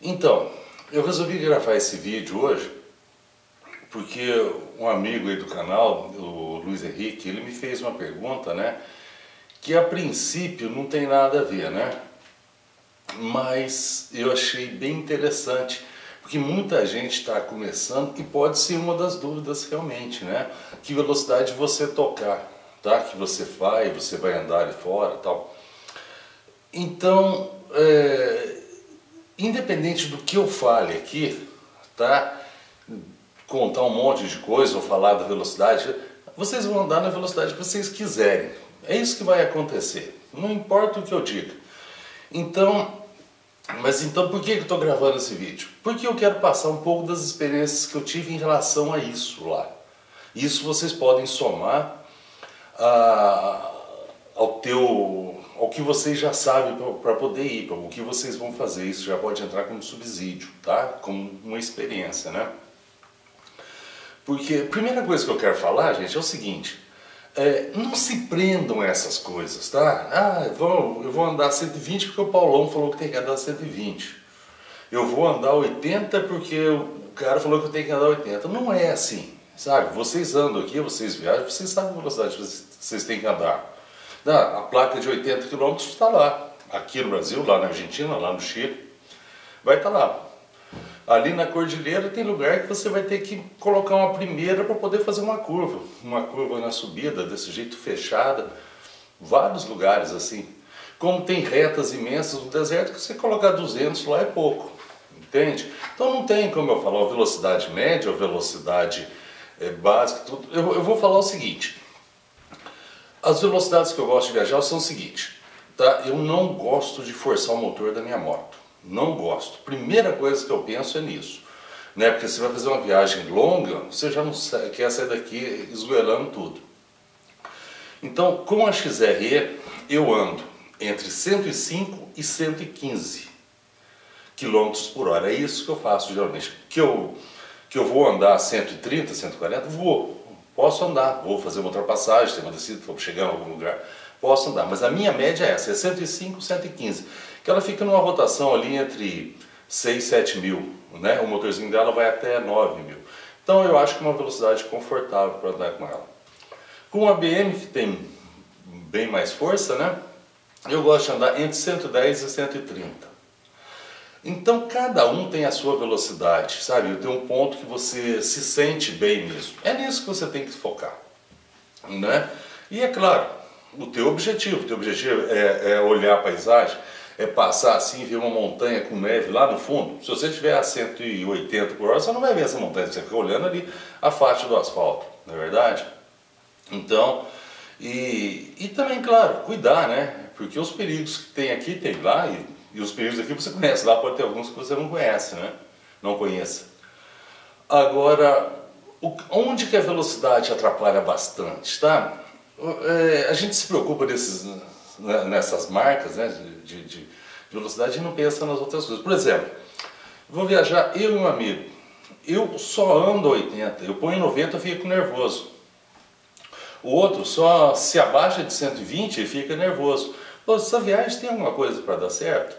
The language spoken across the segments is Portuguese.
Então, eu resolvi gravar esse vídeo hoje porque um amigo aí do canal, o Luiz Henrique, ele me fez uma pergunta, né, que a princípio não tem nada a ver, né, mas eu achei bem interessante, porque muita gente está começando e pode ser uma das dúvidas realmente, né, que velocidade você tocar, tá, que você vai andar ali fora e tal. Então, independente do que eu fale aqui, tá, contar um monte de coisa ou falar da velocidade, vocês vão andar na velocidade que vocês quiserem. É isso que vai acontecer. Não importa o que eu diga. Então, mas então por que eu estou gravando esse vídeo? Porque eu quero passar um pouco das experiências que eu tive em relação a isso lá. Isso vocês podem somar ao que vocês já sabem para poder ir, para o que vocês vão fazer. Isso já pode entrar como subsídio, tá? Como uma experiência, né? Porque a primeira coisa que eu quero falar, gente, é o seguinte: não se prendam a essas coisas, tá? Eu vou andar 120 porque o Paulão falou que tem que andar 120. Eu vou andar 80 porque o cara falou que eu tenho que andar 80. Não é assim, sabe? Vocês andam aqui, vocês viajam, vocês sabem a velocidade que vocês têm que andar. A placa de 80 km está lá. Aqui no Brasil, lá na Argentina, lá no Chile, vai estar lá. Ali na cordilheira tem lugar que você vai ter que colocar uma primeira para poder fazer uma curva na subida, desse jeito fechada, vários lugares assim. Como tem retas imensas no deserto, que você colocar 200 lá é pouco, entende? Então não tem como eu falar a velocidade média, a velocidade básica, tudo. Eu vou falar o seguinte: as velocidades que eu gosto de viajar são o seguinte, tá? Eu não gosto de forçar o motor da minha moto. Não gosto. Primeira coisa que eu penso é nisso, né? Porque você vai fazer uma viagem longa, você já não quer sair daqui esgoelando tudo. Então, com a XRE, eu ando entre 105 e 115 km por hora. É isso que eu faço geralmente. Que eu vou andar 130, 140, posso andar, vou fazer uma ultrapassagem, ter uma descida, vou chegar em algum lugar, posso andar. Mas a minha média é essa, é 105, 115. Que ela fica numa rotação ali entre 6 e 7 mil, né? O motorzinho dela vai até 9 mil. Então eu acho que é uma velocidade confortável para andar com ela. Com a BM, que tem bem mais força, né? Eu gosto de andar entre 110 e 130. Então cada um tem a sua velocidade, sabe? Tem um ponto que você se sente bem nisso. É nisso que você tem que focar, né? E é claro, o teu objetivo é olhar a paisagem, é passar assim e ver uma montanha com neve lá no fundo. Se você estiver a 180 por hora, você não vai ver essa montanha, você fica olhando ali a faixa do asfalto, não é verdade? Então, e também, claro, cuidar, né? Porque os perigos que tem aqui, tem lá, e os perigos aqui você conhece, lá pode ter alguns que você não conhece, né? Não conheça. Agora, onde que a velocidade atrapalha bastante, tá? A gente se preocupa nessas marcas, né, de velocidade e não pensa nas outras coisas. Por exemplo, vou viajar eu e um amigo, eu só ando a 80, eu ponho 90 eu fico nervoso. O outro só se abaixa de 120 e fica nervoso. Pô, essa viagem tem alguma coisa para dar certo?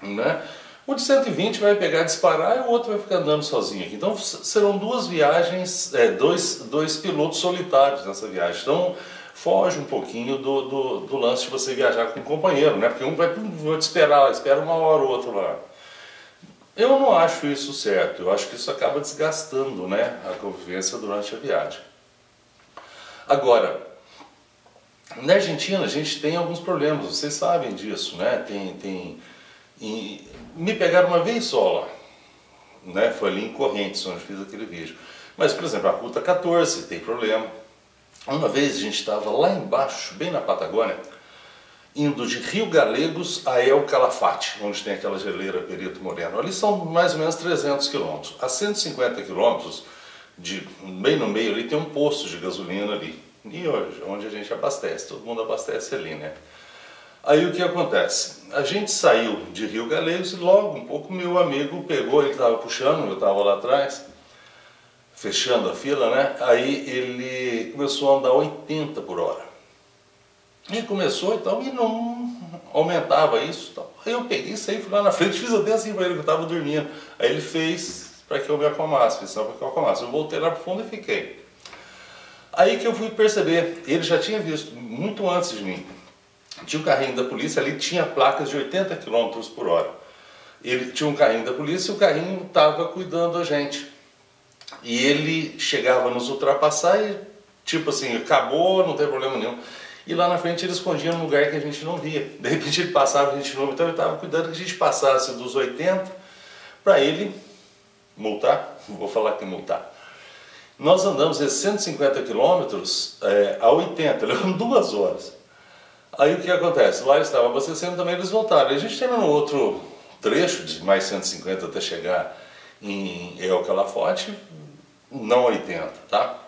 Né? O de 120 vai pegar, disparar, e o outro vai ficar andando sozinho aqui. Então serão duas viagens, dois pilotos solitários nessa viagem. Então foge um pouquinho do lance de você viajar com um companheiro, né? Porque um vai te esperar, espera uma hora, o outro lá. Eu não acho isso certo, eu acho que isso acaba desgastando, né, a convivência durante a viagem. Agora, na Argentina a gente tem alguns problemas, vocês sabem disso, né? Me pegaram uma vez só lá, né? Foi ali em Correntes onde fiz aquele vídeo. Mas, por exemplo, a Ruta 14 tem problema. Uma vez a gente estava lá embaixo, bem na Patagônia, indo de Rio Gallegos a El Calafate, onde tem aquela geleira Perito Moreno. Ali são mais ou menos 300 quilômetros. A 150 quilômetros, bem no meio ali, tem um posto de gasolina ali. E hoje, onde a gente abastece, todo mundo abastece ali, né? Aí o que acontece? A gente saiu de Rio Gallegos e logo um pouco meu amigo pegou, ele estava puxando, eu estava lá atrás, fechando a fila, né? Aí ele começou a andar 80 por hora. E começou então, e não aumentava isso. Tal. Aí eu peguei, saí, fui lá na frente, fiz até assim pra ele, que eu tava dormindo. Aí ele fez para que eu me acalmasse, fez só para que eu acalmasse. Eu voltei lá pro fundo e fiquei. Aí que eu fui perceber, ele já tinha visto, muito antes de mim, tinha um carrinho da polícia, ali tinha placas de 80 km por hora. Ele tinha um carrinho da polícia e o carrinho estava cuidando da gente. E ele chegava a nos ultrapassar e, tipo assim, acabou, não tem problema nenhum. E lá na frente ele escondia num lugar que a gente não via. De repente ele passava a gente novo, então ele estava cuidando que a gente passasse dos 80 para ele multar, vou falar que multar. Nós andamos esses 150 quilômetros a 80, levamos 2 horas. Aí o que acontece? Lá eles estavam abastecendo também, eles voltaram. A gente terminou outro trecho de mais 150 até chegar em El Calafote, não 80, tá?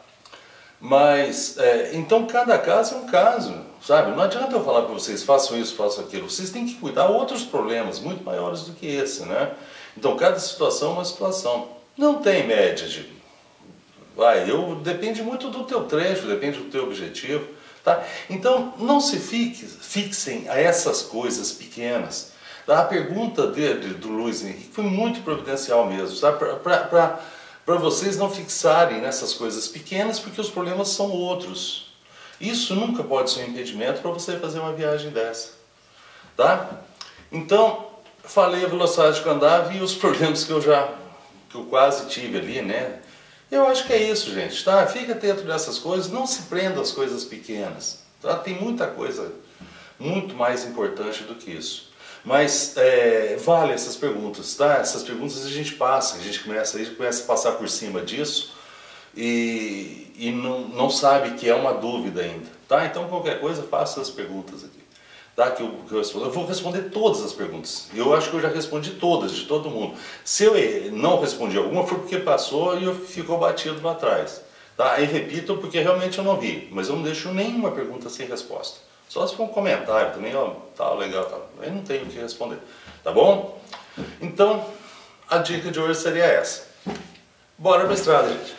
Mas, então cada caso é um caso, sabe? Não adianta eu falar para vocês, façam isso, façam aquilo. Vocês têm que cuidar de outros problemas muito maiores do que esse, né? Então cada situação é uma situação. Não tem média de... depende muito do teu trecho, depende do teu objetivo, tá? Então não se fixem a essas coisas pequenas. A pergunta do Luiz Henrique foi muito providencial mesmo, sabe? Para vocês não fixarem nessas coisas pequenas, porque os problemas são outros. Isso nunca pode ser um impedimento para você fazer uma viagem dessa, tá? Então, falei a velocidade que eu andava e os problemas que eu quase tive ali, né? Eu acho que é isso, gente, tá? Fica atento nessas coisas, não se prenda às coisas pequenas, tá? Tem muita coisa muito mais importante do que isso. Mas vale essas perguntas, tá? Essas perguntas a gente passa, a gente começa a passar por cima disso e não sabe que é uma dúvida ainda, tá? Então qualquer coisa, faça as perguntas aqui, tá? Que eu respondo. Eu vou responder todas as perguntas. Eu acho que eu já respondi todas, de todo mundo. Se eu não respondi alguma, foi porque passou e ficou batido lá atrás, tá? Aí repito, porque realmente eu não vi, mas eu não deixo nenhuma pergunta sem resposta. Só se for um comentário também, ó, tá legal, tá. Aí não tenho o que responder, tá bom? Então, a dica de hoje seria essa. Bora pra estrada, gente.